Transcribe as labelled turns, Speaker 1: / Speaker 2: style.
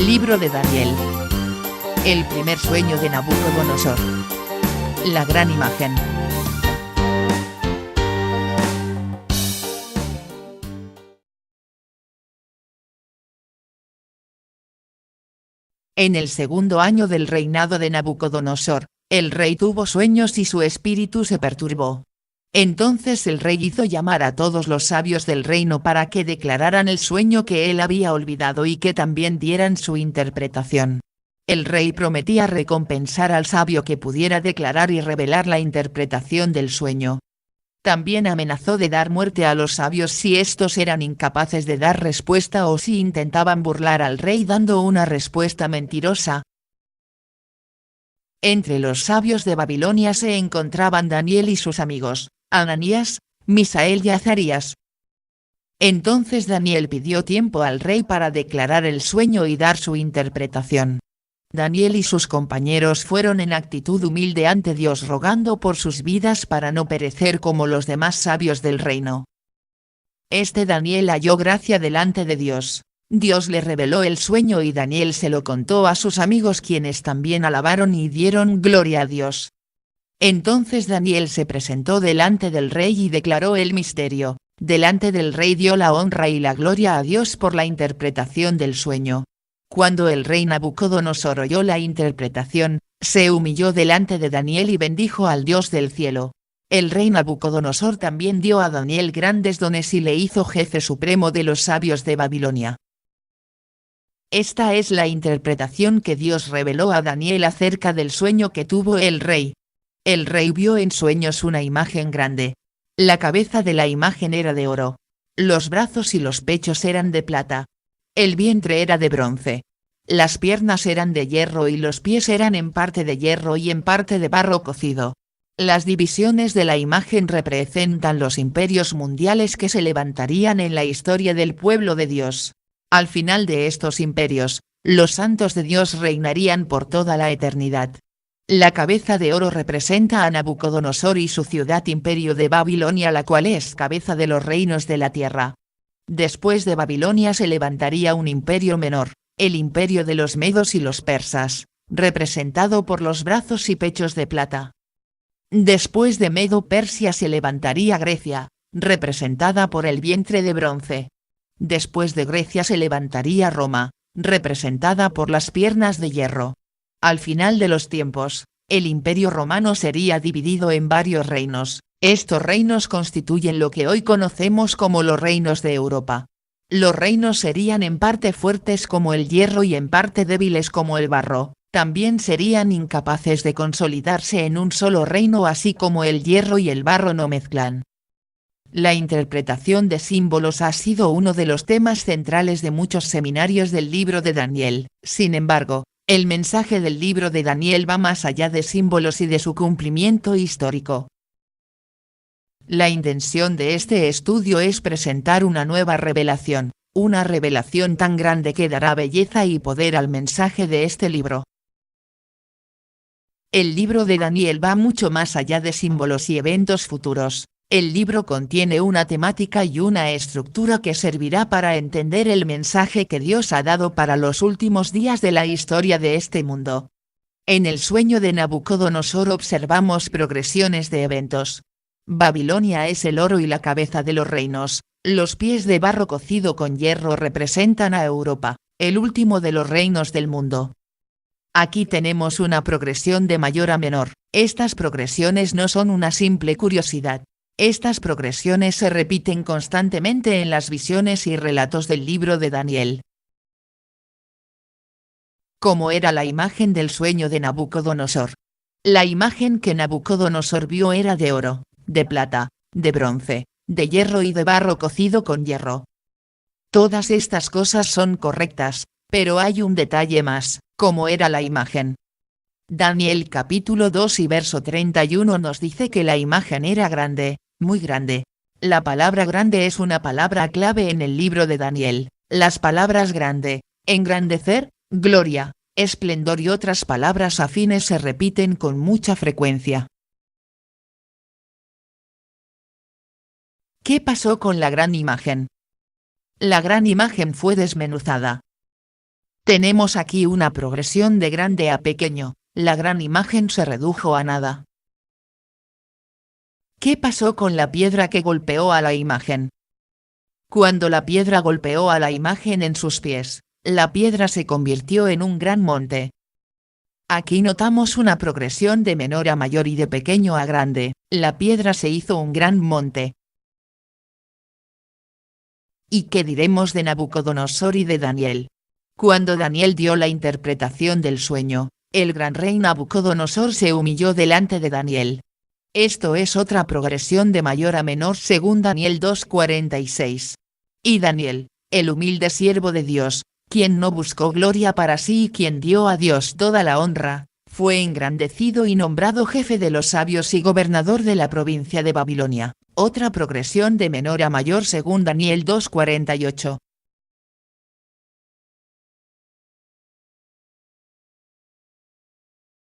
Speaker 1: Libro de Daniel. El primer sueño de Nabucodonosor. La gran imagen. En el segundo año del reinado de Nabucodonosor, el rey tuvo sueños y su espíritu se perturbó. Entonces el rey hizo llamar a todos los sabios del reino para que declararan el sueño que él había olvidado y que también dieran su interpretación. El rey prometía recompensar al sabio que pudiera declarar y revelar la interpretación del sueño. También amenazó de dar muerte a los sabios si estos eran incapaces de dar respuesta o si intentaban burlar al rey dando una respuesta mentirosa. Entre los sabios de Babilonia se encontraban Daniel y sus amigos, Ananías, Misael y Azarías. Entonces Daniel pidió tiempo al rey para declarar el sueño y dar su interpretación. Daniel y sus compañeros fueron en actitud humilde ante Dios rogando por sus vidas para no perecer como los demás sabios del reino. Daniel halló gracia delante de Dios. Dios le reveló el sueño y Daniel se lo contó a sus amigos quienes también alabaron y dieron gloria a Dios. Entonces Daniel se presentó delante del rey y declaró el misterio. Delante del rey dio la honra y la gloria a Dios por la interpretación del sueño. Cuando el rey Nabucodonosor oyó la interpretación, se humilló delante de Daniel y bendijo al Dios del cielo. El rey Nabucodonosor también dio a Daniel grandes dones y le hizo jefe supremo de los sabios de Babilonia. Esta es la interpretación que Dios reveló a Daniel acerca del sueño que tuvo el rey. El rey vio en sueños una imagen grande. La cabeza de la imagen era de oro. Los brazos y los pechos eran de plata. El vientre era de bronce. Las piernas eran de hierro y los pies eran en parte de hierro y en parte de barro cocido. Las divisiones de la imagen representan los imperios mundiales que se levantarían en la historia del pueblo de Dios. Al final de estos imperios, los santos de Dios reinarían por toda la eternidad. La cabeza de oro representa a Nabucodonosor y su ciudad imperio de Babilonia, la cual es cabeza de los reinos de la tierra. Después de Babilonia se levantaría un imperio menor, el imperio de los medos y los persas, representado por los brazos y pechos de plata. Después de Medo-Persia se levantaría Grecia, representada por el vientre de bronce. Después de Grecia se levantaría Roma, representada por las piernas de hierro. Al final de los tiempos, el imperio romano sería dividido en varios reinos. Estos reinos constituyen lo que hoy conocemos como los reinos de Europa. Los reinos serían en parte fuertes como el hierro y en parte débiles como el barro. También serían incapaces de consolidarse en un solo reino, así como el hierro y el barro no mezclan. La interpretación de símbolos ha sido uno de los temas centrales de muchos seminarios del libro de Daniel. Sin embargo, el mensaje del libro de Daniel va más allá de símbolos y de su cumplimiento histórico. La intención de este estudio es presentar una nueva revelación, una revelación tan grande que dará belleza y poder al mensaje de este libro. El libro de Daniel va mucho más allá de símbolos y eventos futuros. El libro contiene una temática y una estructura que servirá para entender el mensaje que Dios ha dado para los últimos días de la historia de este mundo. En el sueño de Nabucodonosor observamos progresiones de eventos. Babilonia es el oro y la cabeza de los reinos, los pies de barro cocido con hierro representan a Europa, el último de los reinos del mundo. Aquí tenemos una progresión de mayor a menor. Estas progresiones no son una simple curiosidad. Estas progresiones se repiten constantemente en las visiones y relatos del libro de Daniel. ¿Cómo era la imagen del sueño de Nabucodonosor? La imagen que Nabucodonosor vio era de oro, de plata, de bronce, de hierro y de barro cocido con hierro. Todas estas cosas son correctas, pero hay un detalle más: ¿cómo era la imagen? Daniel capítulo 2 y verso 31 nos dice que la imagen era grande, muy grande. La palabra grande es una palabra clave en el libro de Daniel. Las palabras grande, engrandecer, gloria, esplendor y otras palabras afines se repiten con mucha frecuencia. ¿Qué pasó con la gran imagen? La gran imagen fue desmenuzada. Tenemos aquí una progresión de grande a pequeño, la gran imagen se redujo a nada. ¿Qué pasó con la piedra que golpeó a la imagen? Cuando la piedra golpeó a la imagen en sus pies, la piedra se convirtió en un gran monte. Aquí notamos una progresión de menor a mayor y de pequeño a grande, la piedra se hizo un gran monte. ¿Y qué diremos de Nabucodonosor y de Daniel? Cuando Daniel dio la interpretación del sueño, el gran rey Nabucodonosor se humilló delante de Daniel. Esto es otra progresión de mayor a menor según Daniel 2:46. Y Daniel, el humilde siervo de Dios, quien no buscó gloria para sí y quien dio a Dios toda la honra, fue engrandecido y nombrado jefe de los sabios y gobernador de la provincia de Babilonia, otra progresión de menor a mayor según Daniel 2:48.